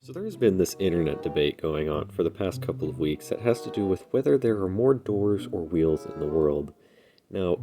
So there's been this internet debate going on for the past couple of weeks that has to do with whether there are more doors or wheels in the world. Now,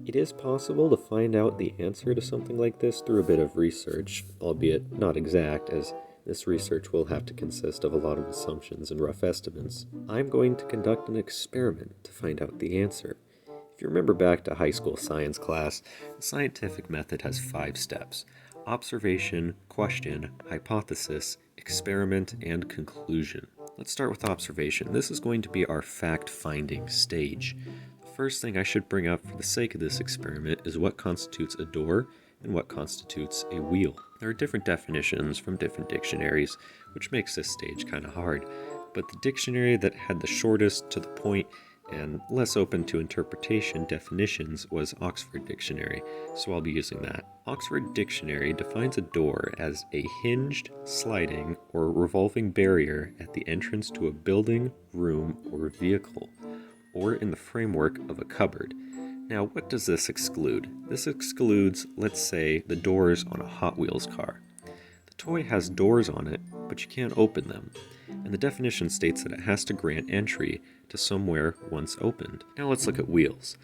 it is possible to find out the answer to something like this through a bit of research, albeit not exact, as this research will have to consist of a lot of assumptions and rough estimates. I'm going to conduct an experiment to find out the answer. If you remember back to high school science class, the scientific method has 5 steps: observation, question, hypothesis, experiment, and conclusion. Let's start with observation. This is going to be our fact-finding stage. The first thing I should bring up for the sake of this experiment is what constitutes a door and what constitutes a wheel. There are different definitions from different dictionaries, which makes this stage kind of hard, but the dictionary that had the shortest, to the point, and less open to interpretation definitions was Oxford Dictionary, so I'll be using that. Oxford Dictionary defines a door as a hinged, sliding, or revolving barrier at the entrance to a building, room, or vehicle, or in the framework of a cupboard. Now, what does this exclude? This excludes, let's say, the doors on a Hot Wheels car. The toy has doors on it, but you can't open them, and the definition states that it has to grant entry to somewhere once opened. Now let's look at wheels.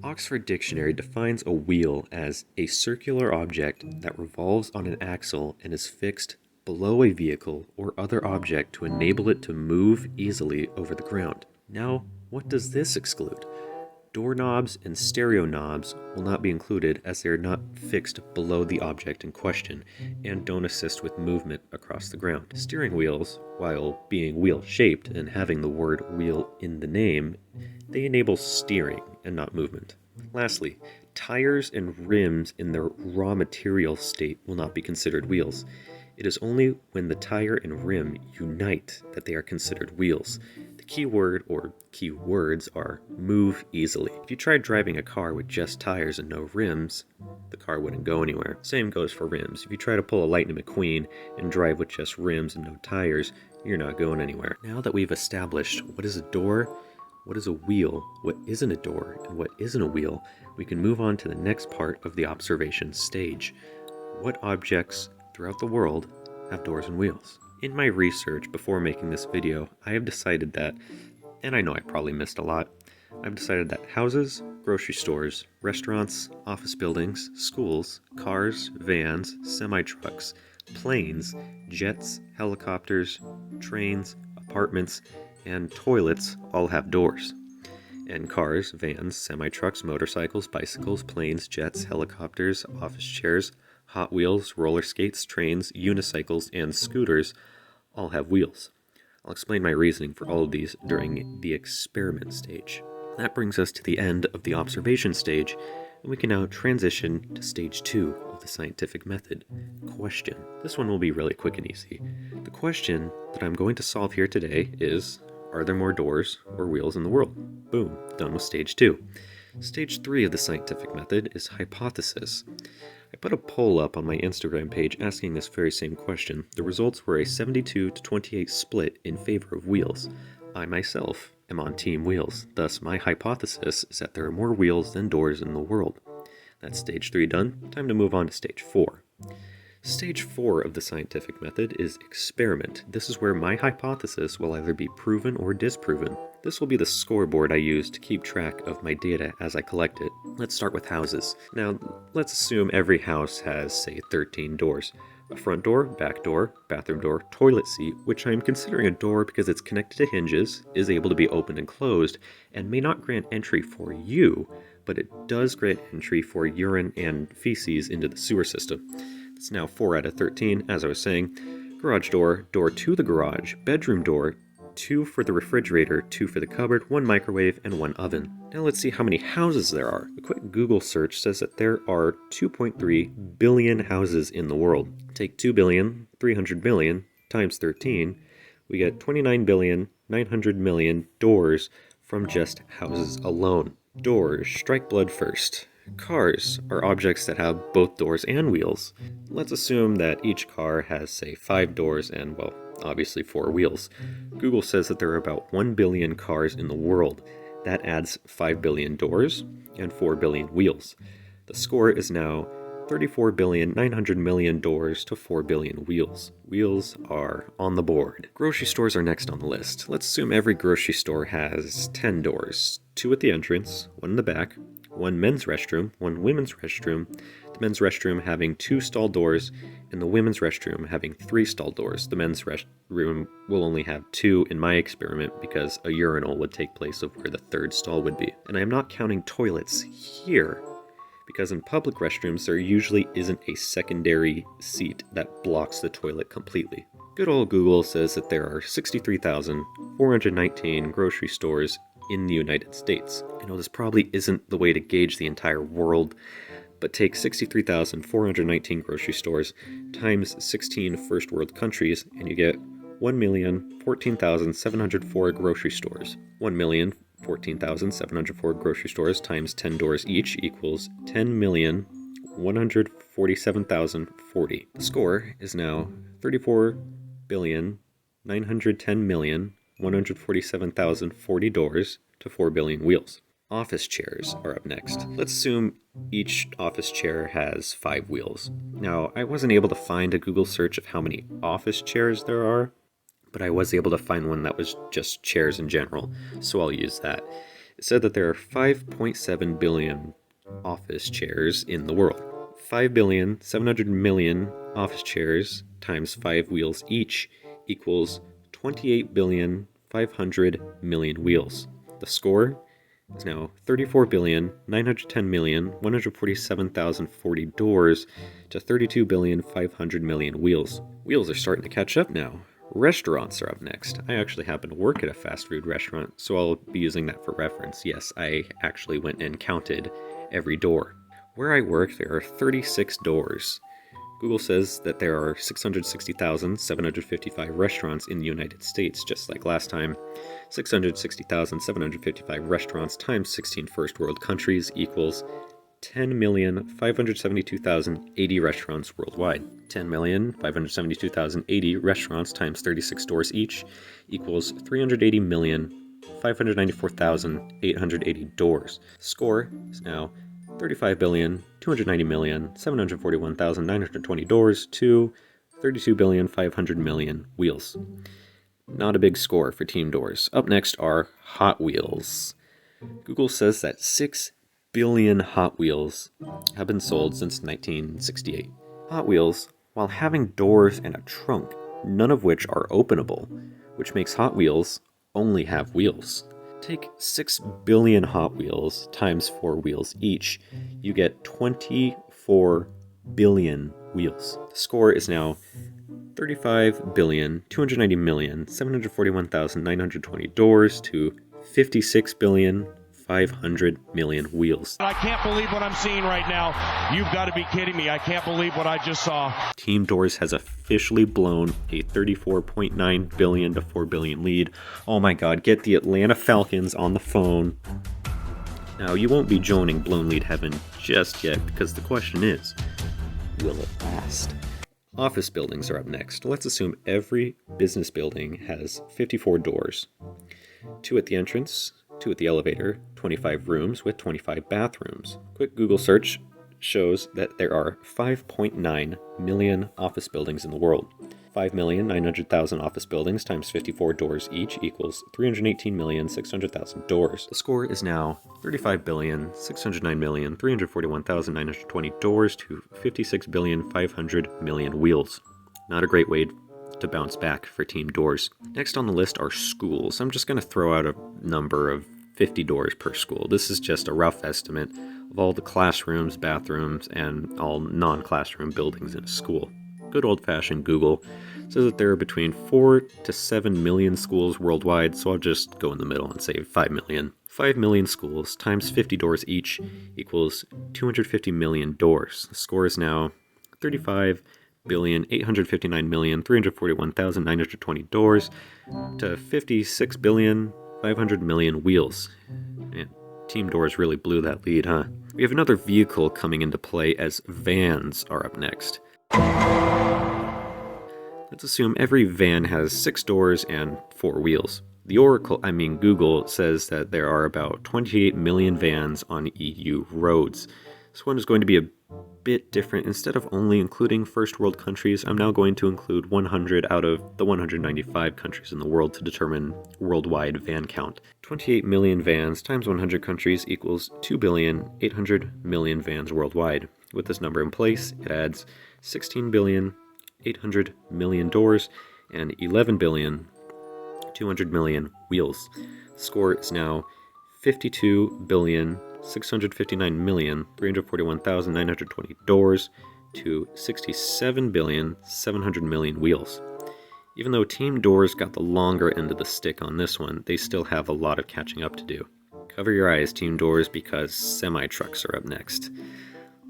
Oxford Dictionary defines a wheel as a circular object that revolves on an axle and is fixed below a vehicle or other object to enable it to move easily over the ground. Now, what does this exclude? Doorknobs and stereo knobs will not be included as they are not fixed below the object in question and don't assist with movement across the ground. Steering wheels, while being wheel-shaped and having the word wheel in the name, they enable steering and not movement. Lastly, tires and rims in their raw material state will not be considered wheels. It is only when the tire and rim unite that they are considered wheels. The key word or key words are move easily. If you tried driving a car with just tires and no rims, the car wouldn't go anywhere. Same goes for rims. If you try to pull a Lightning McQueen and drive with just rims and no tires, you're not going anywhere. Now that we've established what is a door, what is a wheel, what isn't a door, and what isn't a wheel, we can move on to the next part of the observation stage. What objects throughout the world have doors and wheels? In my research before making this video, I have decided that, and I know I probably missed a lot, I've decided that houses, grocery stores, restaurants, office buildings, schools, cars, vans, semi-trucks, planes, jets, helicopters, trains, apartments, and toilets all have doors. And cars, vans, semi-trucks, motorcycles, bicycles, planes, jets, helicopters, office chairs, Hot Wheels, roller skates, trains, unicycles, and scooters all have wheels. I'll explain my reasoning for all of these during the experiment stage. That brings us to the end of the observation stage, and we can now transition to stage 2 of the scientific method, question. This one will be really quick and easy. The question that I'm going to solve here today is, are there more doors or wheels in the world? Boom, done with stage 2. Stage 3 of the scientific method is hypothesis. I put a poll up on my Instagram page asking this very same question. The results were a 72 to 28 split in favor of wheels. I myself am on team wheels, thus my hypothesis is that there are more wheels than doors in the world. That's stage 3 done. Time to move on to stage 4. Stage 4 of the scientific method is experiment. This is where my hypothesis will either be proven or disproven. This will be the scoreboard I use to keep track of my data as I collect it. Let's start with houses. Now, let's assume every house has, say, 13 doors. A front door, bathroom door, toilet seat, which I am considering a door because it's connected to hinges, is able to be opened and closed, and may not grant entry for you, but it does grant entry for urine and feces into the sewer system. It's now 4 out of 13, as I was saying. Garage door, door to the garage, bedroom door, 2 for the refrigerator, 2 for the cupboard, 1 microwave, and 1 oven. Now let's see how many houses there are. A quick Google search says that there are 2.3 billion houses in the world. Take 2 billion, 300 million, times 13, we get 29 billion, 900 million doors from just houses alone. Doors strike blood first. Cars are objects that have both doors and wheels. Let's assume that each car has, say, 5 doors and, well, obviously 4 wheels. Google says that there are about 1 billion cars in the world. That adds 5 billion doors and 4 billion wheels. The score is now 34,900,000,000 doors to 4 billion wheels. Wheels are on the board. Grocery stores are next on the list. Let's assume every grocery store has 10 doors. 2 at the entrance, 1 in the back, 1 men's restroom, 1 women's restroom, the men's restroom having 2 stall doors, and the women's restroom having 3 stall doors. The men's restroom will only have 2 in my experiment because a urinal would take place of where the 3rd stall would be. And I am not counting toilets here, because in public restrooms there usually isn't a secondary seat that blocks the toilet completely. Good old Google says that there are 63,419 grocery stores in the United States. I know this probably isn't the way to gauge the entire world, but take 63,419 grocery stores times 16 first world countries and you get 1,014,704 grocery stores. 1,014,704 grocery stores times 10 doors each equals 10,147,040. The score is now 34,910,147,040 doors to 4 billion wheels. Office chairs are up next. Let's assume each office chair has 5 wheels. Now, I wasn't able to find a Google search of how many office chairs there are, but I was able to find one that was just chairs in general, so I'll use that. It said that there are 5.7 billion office chairs in the world. 5,700,000,000 office chairs times 5 wheels each equals 28,500,000,000 wheels. The score is now 34,910,147,040 doors to 32,500,000,000 wheels. Wheels are starting to catch up now. Restaurants are up next. I actually happen to work at a fast food restaurant, so I'll be using that for reference. Yes, I actually went and counted every door. Where I work, there are 36 doors. Google says that there are 660,755 restaurants in the United States, just like last time. 660,755 restaurants times 16 first world countries equals 10,572,080 restaurants worldwide. 10,572,080 restaurants times 36 doors each equals 380,594,880 doors. Score is now 35,290,741,920 doors to 32,500,000,000 wheels. Not a big score for team doors. Up next are Hot Wheels. Google says that 6 billion Hot Wheels have been sold since 1968. Hot Wheels, while having doors and a trunk, none of which are openable, which makes Hot Wheels only have wheels. Take 6 billion Hot Wheels times 4 wheels each, you get 24 billion wheels. The score is now 35,290,741,920 doors to 56,500,000,000 wheels. I can't believe what I'm seeing right now. You've got to be kidding me. I can't believe what I just saw. Team Doors has officially blown a 34.9 billion to 4 billion lead. Oh my god, get the Atlanta Falcons on the phone. Now, you won't be joining blown lead heaven just yet, because the question is, will it last? Office buildings are up next. Let's assume every business building has 54 doors. 2 at the entrance, 2 at the elevator, 25 rooms with 25 bathrooms. Quick Google search shows that there are 5.9 million office buildings in the world. 5,900,000 office buildings times 54 doors each equals 318,600,000 doors. The score is now 35,609,341,920 doors to 56,500,000,000 wheels. Not a great way to bounce back for Team Doors. Next on the list are schools. I'm just going to throw out a number of 50 doors per school. This is just a rough estimate of all the classrooms, bathrooms, and all non-classroom buildings in a school. Good old-fashioned Google says that there are between 4 to 7 million schools worldwide, so I'll just go in the middle and say 5 million. 5 million schools times 50 doors each equals 250 million doors. The score is now 35,859,341,920 doors to 56,500,000,000 wheels. Man, Team Doors really blew that lead, huh? We have another vehicle coming into play as vans are up next. Let's assume every van has 6 doors and 4 wheels. Google says that there are about 28 million vans on EU roads. This one is going to be a bit different. Instead of only including first world countries, I'm now going to include 100 out of the 195 countries in the world to determine worldwide van count. 28 million vans times 100 countries equals 2,800,000,000 vans worldwide. With this number in place, it adds 16,800,000,000 doors and 11,200,000,000 wheels. The score is now 52,659,341,920 doors to 67,700,000,000 wheels. Even though Team Doors got the longer end of the stick on this one, they still have a lot of catching up to do. Cover your eyes, Team Doors, because semi-trucks are up next.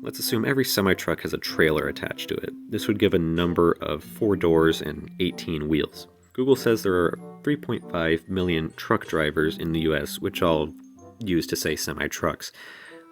Let's assume every semi-truck has a trailer attached to it. This would give a number of 4 doors and 18 wheels. Google says there are 3.5 million truck drivers in the US, which I'll use to say semi-trucks.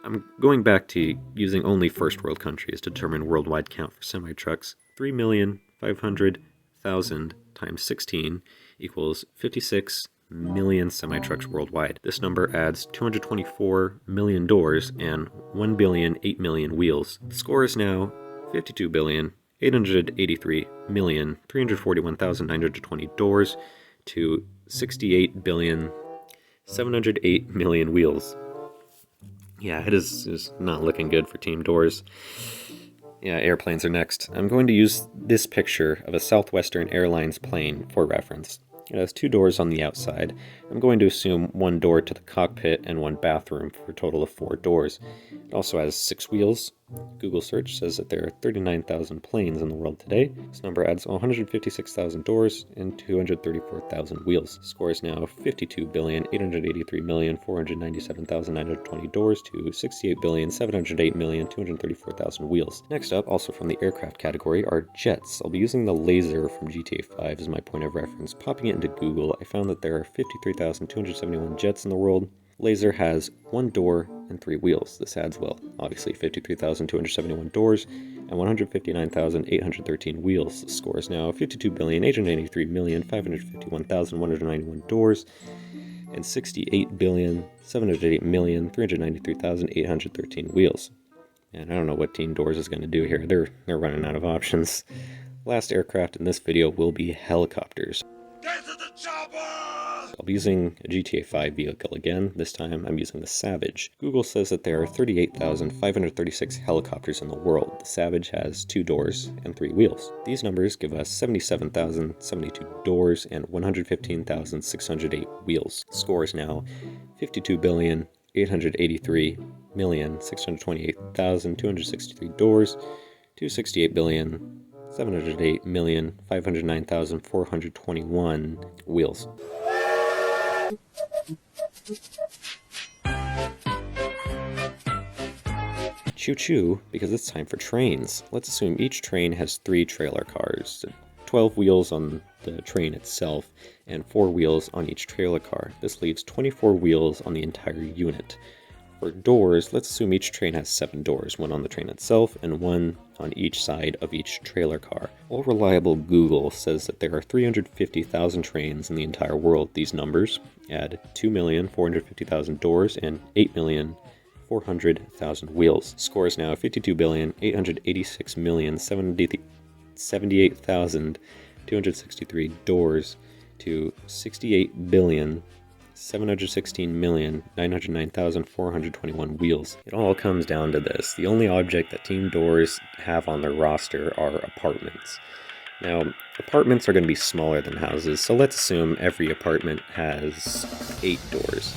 I'm going back to using only first world countries to determine worldwide count for semi-trucks. 3,500,000 times 16 equals 56 million semi-trucks worldwide. This number adds 224 million doors and 1,008,000,000 wheels. The score is now 52,883,341,920 doors to 68,708,000,000 wheels. Yeah, it is not looking good for Team Doors. Yeah, airplanes are next. I'm going to use this picture of a Southwestern Airlines plane for reference. It has 2 doors on the outside. I'm going to assume 1 door to the cockpit and 1 bathroom for a total of 4 doors. It also has 6 wheels. Google search says that there are 39,000 planes in the world today. This number adds 156,000 doors and 234,000 wheels. Score is now 52,883,497,920 doors to 68,708,234,000 wheels. Next up, also from the aircraft category, are jets. I'll be using the laser from GTA 5 as my point of reference. Popping it into Google, I found that there are 53,271 jets in the world. Laser has 1 door and 3 wheels. This adds, well, obviously 53,271 doors and 159,813 wheels. The score is now 52,883,551,191 doors and 68,708,393,813 wheels. And I don't know what Team Doors is going to do here. They're running out of options. Last aircraft in this video will be helicopters. Get to the chopper! I'll be using a GTA 5 vehicle again. This time I'm using the Savage. Google says that there are 38,536 helicopters in the world. The Savage has 2 doors and 3 wheels. These numbers give us 77,072 doors and 115,608 wheels. The score is now 52,883,628,263 doors to 68,708,509,421 wheels. Choo-choo, because it's time for trains. Let's assume each train has 3 trailer cars, 12 wheels on the train itself, and 4 wheels on each trailer car. This leaves 24 wheels on the entire unit. For doors, let's assume each train has 7 doors, 1 on the train itself and 1 on each side of each trailer car. All reliable Google says that there are 350,000 trains in the entire world. These numbers add 2,450,000 doors and 8,400,000 wheels. Score is now 52,886,078,263 doors to 68,716,909,421 wheels. It all comes down to this. The only object that Team Doors have on their roster are apartments. Now, apartments are going to be smaller than houses, so let's assume every apartment has 8 doors.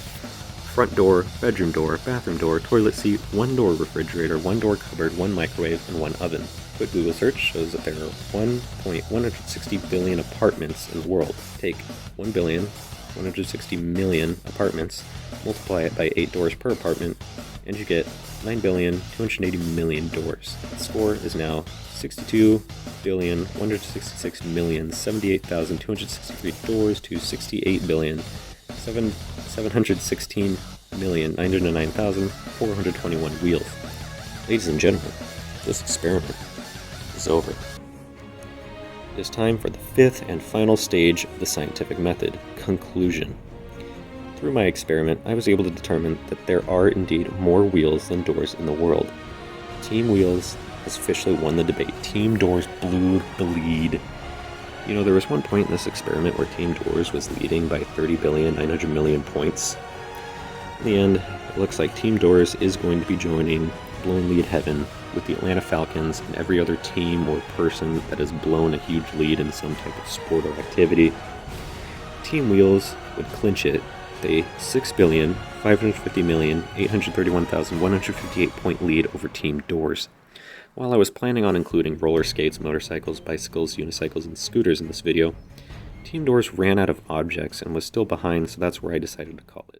Front door, bedroom door, bathroom door, toilet seat, 1 door refrigerator, 1 door cupboard, 1 microwave, and 1 oven. Quick Google search shows that there are 1.160 billion apartments in the world. Take 1,160,000,000 apartments, multiply it by 8 doors per apartment, and you get 9,280,000,000 doors. The score is now 62,166,078,263 doors to 68,716,909,421 wheels. Ladies and gentlemen, this experiment is over. It is time for the 5th and final stage of the scientific method, conclusion. Through my experiment, I was able to determine that there are indeed more wheels than doors in the world. Team Wheels has officially won the debate. Team Doors blew the lead. You know, there was one point in this experiment where Team Doors was leading by 30,900,000,000 points. In the end, it looks like Team Doors is going to be joining blown lead heaven with the Atlanta Falcons and every other team or person that has blown a huge lead in some type of sport or activity. Team Wheels would clinch it with a 6,550,831,158 point lead over Team Doors. While I was planning on including roller skates, motorcycles, bicycles, unicycles, and scooters in this video, Team Doors ran out of objects and was still behind, so that's where I decided to call it.